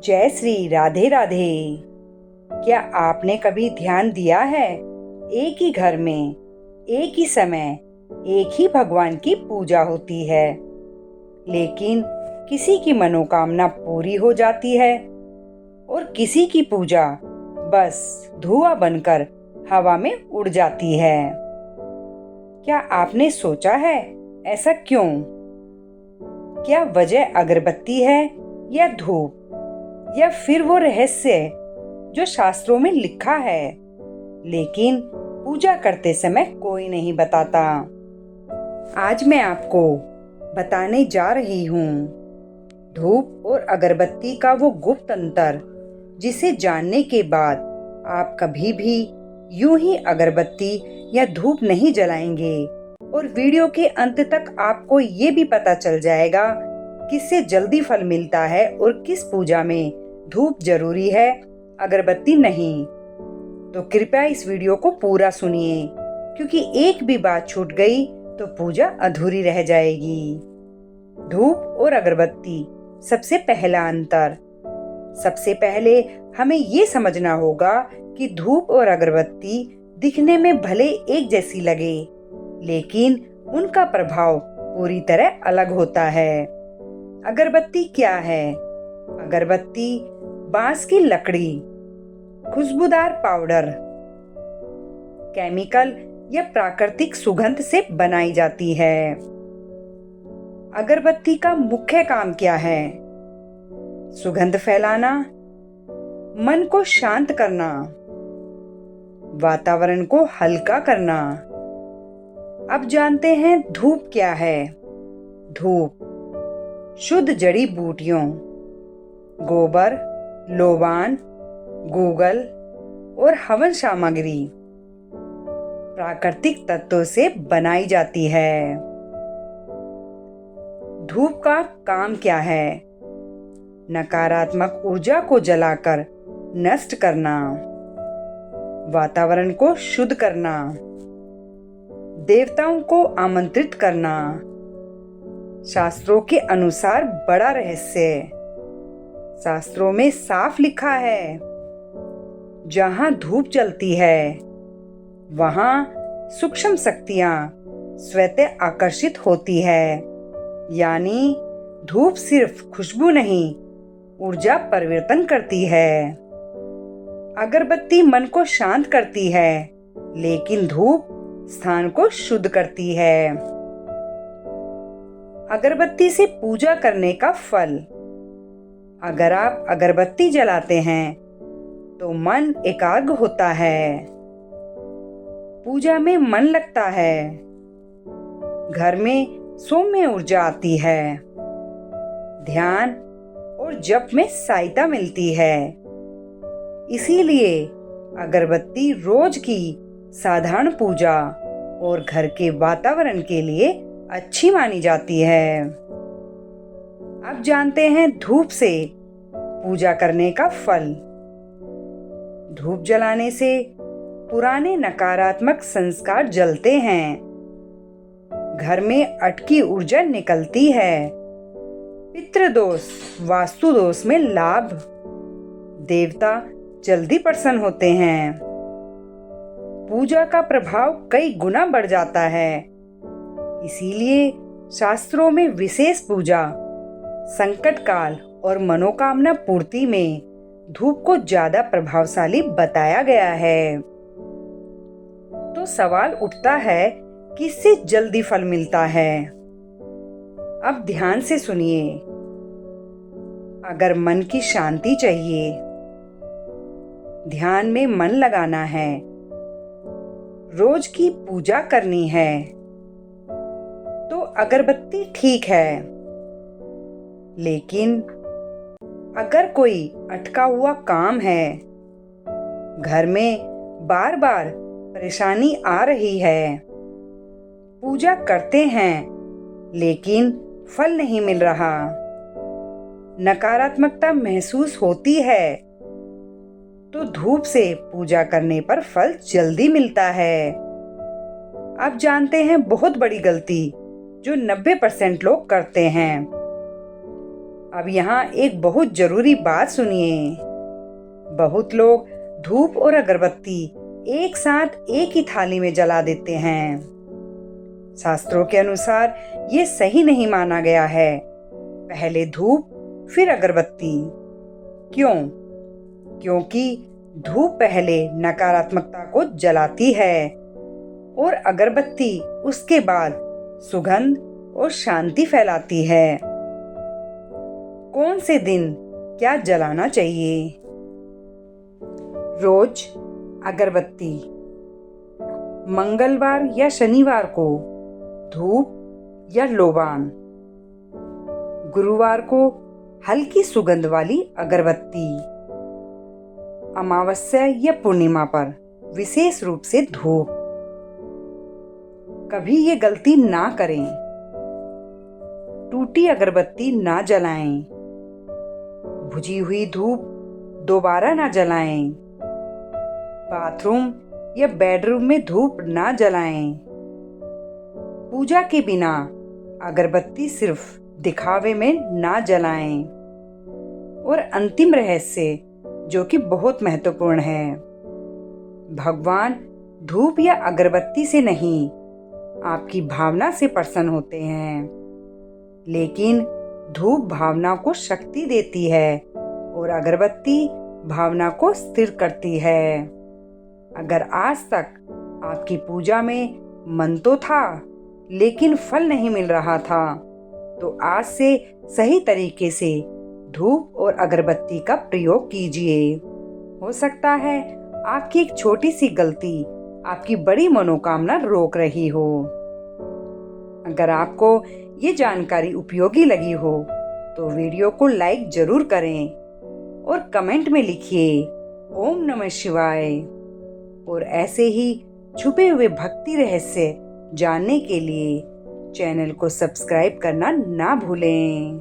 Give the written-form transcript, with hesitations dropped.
जय श्री राधे राधे। क्या आपने कभी ध्यान दिया है, एक ही घर में एक ही समय एक ही भगवान की पूजा होती है, लेकिन किसी की मनोकामना पूरी हो जाती है और किसी की पूजा बस धुआं बनकर हवा में उड़ जाती है। क्या आपने सोचा है ऐसा क्यों? क्या वजह अगरबत्ती है या धूप, या फिर वो रहस्य जो शास्त्रों में लिखा है लेकिन पूजा करते समय कोई नहीं बताता? आज मैं आपको बताने जा रही हूँ धूप और अगरबत्ती का वो गुप्त अंतर, जिसे जानने के बाद आप कभी भी यूं ही अगरबत्ती या धूप नहीं जलाएंगे। और वीडियो के अंत तक आपको ये भी पता चल जाएगा किससे जल्दी फल मिलता है और किस पूजा में धूप जरूरी है, अगरबत्ती नहीं। तो कृपया इस वीडियो को पूरा सुनिए, क्योंकि एक भी बात छूट गई तो पूजा अधूरी रह जाएगी। धूप और अगरबत्ती, सबसे पहला अंतर। सबसे पहले हमें ये समझना होगा कि धूप और अगरबत्ती दिखने में भले एक जैसी लगे, लेकिन उनका प्रभाव पूरी तरह अलग होता है। अगरबत्ती क्या है? अगरबत्ती बांस की लकड़ी, खुशबूदार पाउडर, केमिकल या प्राकृतिक सुगंध से बनाई जाती है। अगरबत्ती का मुख्य काम क्या है? सुगंध फैलाना, मन को शांत करना, वातावरण को हल्का करना। अब जानते हैं धूप क्या है। धूप शुद्ध जड़ी बूटियों, गोबर, लोबान, गूगल और हवन सामग्री, प्राकृतिक तत्वों से बनाई जाती है। धूप का काम क्या है? नकारात्मक ऊर्जा को जलाकर नष्ट करना, वातावरण को शुद्ध करना, देवताओं को आमंत्रित करना। शास्त्रों के अनुसार बड़ा रहस्य, शास्त्रों में साफ लिखा है, जहां धूप जलती है वहां सूक्ष्म शक्तियां स्वतः आकर्षित होती है। यानी धूप सिर्फ खुशबू नहीं, ऊर्जा परिवर्तन करती है। अगरबत्ती मन को शांत करती है, लेकिन धूप स्थान को शुद्ध करती है। अगरबत्ती से पूजा करने का फल। अगर आप अगरबत्ती जलाते हैं तो मन एकाग्र होता है, पूजा में मन लगता है, घर में सौम्य ऊर्जा आती है, ध्यान और जप में सहायता मिलती है। इसीलिए अगरबत्ती रोज की साधारण पूजा और घर के वातावरण के लिए अच्छी मानी जाती है। अब जानते हैं धूप से पूजा करने का फल। धूप जलाने से पुराने नकारात्मक संस्कार जलते हैं, घर में अटकी ऊर्जा निकलती है, पितृदोष, वास्तु दोष में लाभ, देवता जल्दी प्रसन्न होते हैं, पूजा का प्रभाव कई गुना बढ़ जाता है। इसीलिए शास्त्रों में विशेष पूजा, संकट काल और मनोकामना पूर्ति में धूप को ज्यादा प्रभावशाली बताया गया है। तो सवाल उठता है, किससे जल्दी फल मिलता है? अब ध्यान से सुनिए। अगर मन की शांति चाहिए, ध्यान में मन लगाना है, रोज की पूजा करनी है, तो अगरबत्ती ठीक है। लेकिन अगर कोई अटका हुआ काम है, घर में बार बार परेशानी आ रही है, पूजा करते हैं लेकिन फल नहीं मिल रहा, नकारात्मकता महसूस होती है, तो धूप से पूजा करने पर फल जल्दी मिलता है। अब जानते हैं बहुत बड़ी गलती जो 90% लोग करते हैं। अब यहाँ एक बहुत जरूरी बात सुनिए। बहुत लोग धूप और अगरबत्ती एक साथ एक ही थाली में जला देते हैं। शास्त्रों के अनुसार ये सही नहीं माना गया है। पहले धूप फिर अगरबत्ती। क्यों? क्योंकि धूप पहले नकारात्मकता को जलाती है और अगरबत्ती उसके बाद सुगंध और शांति फैलाती है। कौन से दिन क्या जलाना चाहिए? रोज अगरबत्ती। मंगलवार या शनिवार को धूप या लोबान। गुरुवार को हल्की सुगंध वाली अगरबत्ती। अमावस्या या पूर्णिमा पर विशेष रूप से धूप। कभी ये गलती ना करें। टूटी अगरबत्ती ना जलाएं। बुझी हुई धूप दोबारा ना जलाएं। बाथरूम या बेडरूम में धूप ना जलाएं। पूजा के बिना अगरबत्ती सिर्फ दिखावे में ना जलाएं। और अंतिम रहस्य जो कि बहुत महत्वपूर्ण है, भगवान धूप या अगरबत्ती से नहीं, आपकी भावना से प्रसन्न होते हैं। लेकिन धूप भावना को शक्ति देती है और अगरबत्ती भावना को स्थिर करती है। अगर आज तक आपकी पूजा में मन तो था लेकिन फल नहीं मिल रहा था, तो आज से सही तरीके से धूप और अगरबत्ती का प्रयोग कीजिए। हो सकता है आपकी एक छोटी सी गलती आपकी बड़ी मनोकामना रोक रही हो। अगर आपको ये जानकारी उपयोगी लगी हो तो वीडियो को लाइक जरूर करें और कमेंट में लिखिए ओम नमः शिवाय। और ऐसे ही छुपे हुए भक्ति रहस्य जानने के लिए चैनल को सब्सक्राइब करना ना भूलें।